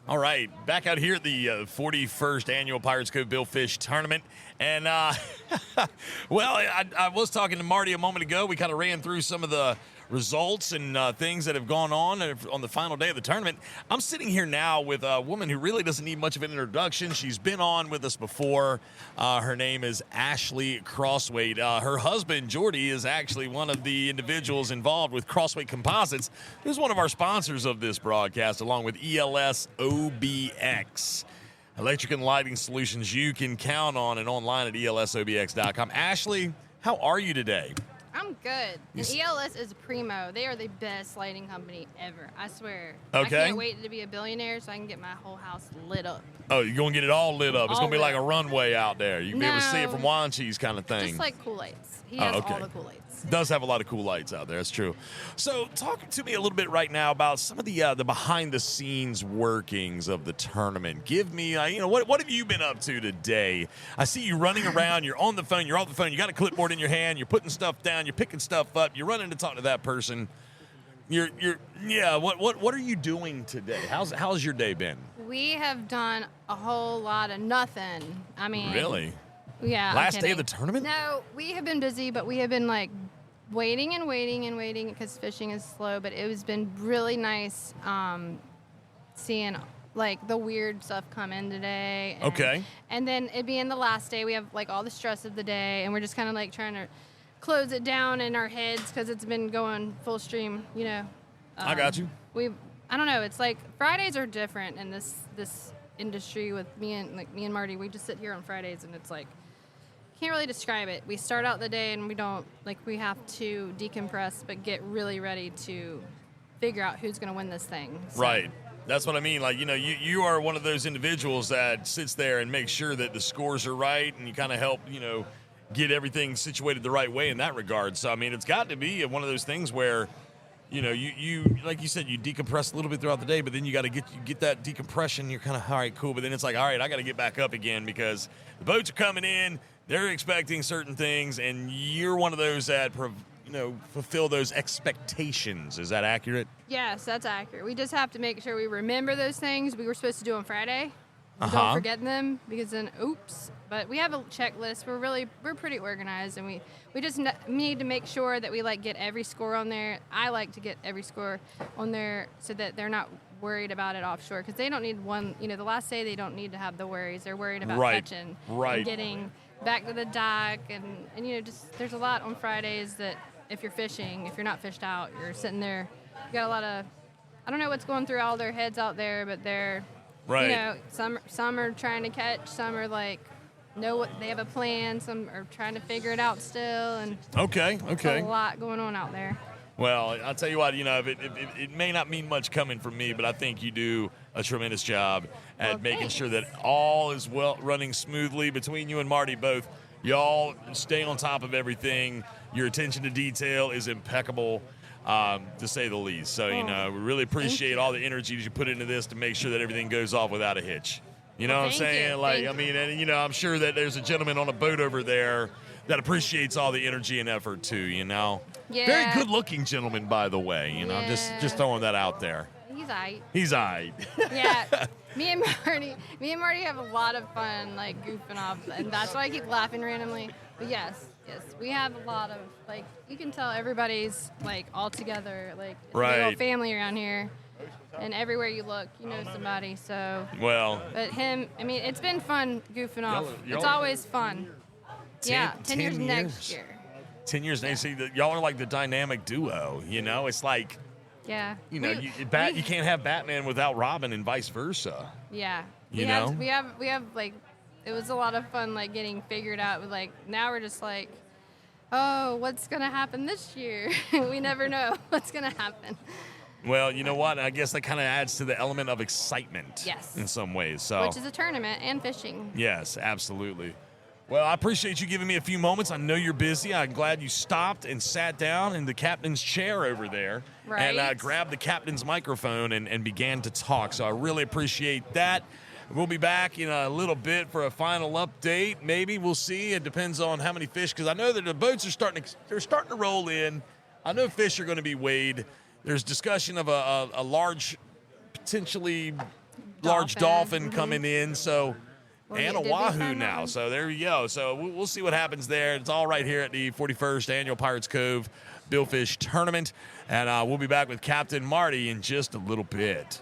All right, back out here at the 41st Annual Pirates Cove Billfish Tournament. And, well, I was talking to Marty a moment ago. We kind of ran through some of the results and things that have gone on the final day of the tournament. I'm sitting here now with a woman who really doesn't need much of an introduction. She's been on with us before. Her name is Ashley Croswait. Her husband, Jordy, is actually one of the individuals involved with Croswait Composites, who's one of our sponsors of this broadcast, along with ELS OBX. Electric and lighting solutions you can count on and online at elsobx.com. Ashley, how are you today? I'm good. And ELS is primo. They are the best lighting company ever. I swear. Okay. I can't wait to be a billionaire so I can get my whole house lit up. Oh, you're going to get it all lit up. It's going to be like a lit. runway out there. You'll be able to see it No. from Juan Cheese kind of thing. Just like cool lights. He has all the cool lights. Does have a lot of cool lights out there. That's true. So talk to me a little bit right now about some of the behind-the-scenes workings of the tournament. Give me, what have you been up to today? I see you running around. You're on the phone. You're off the phone. You got a clipboard in your hand. You're putting stuff down. You're picking stuff up. You're running to talk to that person. What are you doing today? How's your day been? We have done a whole lot of nothing. I mean, really? Yeah. Last day of the tournament? No, we have been busy, but we have been like waiting because fishing is slow. But it has been really nice seeing like the weird stuff come in today. Okay. And then it being the last day, we have like all the stress of the day, and we're just kind of like trying to close it down in our heads because it's been going full stream. I got you. I don't know. It's like Fridays are different in this industry with me and Marty. We just sit here on Fridays, and it's like can't really describe it. We start out the day and we have to decompress, but get really ready to figure out who's going to win this thing. So. Right. That's what I mean. Like, you are one of those individuals that sits there and makes sure that the scores are right, and you kind of help, get everything situated the right way in that regard. So, I mean, it's got to be one of those things where, you like you said, you decompress a little bit throughout the day, but then you got to get that decompression. You're kind of, all right, cool. But then it's like, all right, I got to get back up again because the boats are coming in. They're expecting certain things, and you're one of those that, fulfill those expectations. Is that accurate? Yes, that's accurate. We just have to make sure we remember those things we were supposed to do on Friday. Don't forget them because then, oops. But we have a checklist. We're pretty organized, and we just need to make sure that we get every score on there. I like to get every score on there so that they're not worried about it offshore because they don't need one. The last day they don't need to have the worries. They're worried about catching and getting back to the dock, and just there's a lot on Fridays that if you're fishing, if you're not fished out, you're sitting there. You got a lot of, I don't know what's going through all their heads out there, but they're, some are trying to catch, some are know what they have a plan, some are trying to figure it out still, and there's a lot going on out there. Well, I'll tell you what, it may not mean much coming from me, but I think you do a tremendous job at making sure that all is running smoothly between you and Marty both. Y'all stay on top of everything. Your attention to detail is impeccable, to say the least. So, we really appreciate all the energy that you put into this to make sure that everything goes off without a hitch. You know what I'm saying? I'm sure that there's a gentleman on a boat over there that appreciates all the energy and effort too, Yeah. Very good-looking gentleman, by the way, just throwing that out there. He's all right. Yeah. Me and Marty have a lot of fun, goofing off, and that's why I keep laughing randomly. But yes, we have a lot of, you can tell everybody's, all together, a little family around here. And everywhere you look, you know somebody, so. Well. But him, it's been fun goofing off. It's always fun. 10 years next year. 10 years next year. Y'all are like the dynamic duo, It's like. Yeah. You can't have Batman without Robin and vice versa. Yeah. We have it was a lot of fun, getting figured out. Now we're just oh, what's going to happen this year? We never know what's going to happen. Well, you know what? I guess that kind of adds to the element of excitement. Yes. In some ways. So. Which is a tournament and fishing. Yes, absolutely. Well, I appreciate you giving me a few moments. I know you're busy. I'm glad you stopped and sat down in the captain's chair over there. Right. And grabbed the captain's microphone and began to talk. So I really appreciate that. We'll be back in a little bit for a final update. Maybe we'll see. It depends on how many fish, because I know that the boats are starting to roll in. I know fish are going to be weighed. There's discussion of a large, potentially large dolphin coming in. So. And a Did we wahoo find now. one? So there you go. So we'll see what happens there. It's all right here at the 41st Annual Pirates Cove Billfish Tournament. And we'll be back with Captain Marty in just a little bit.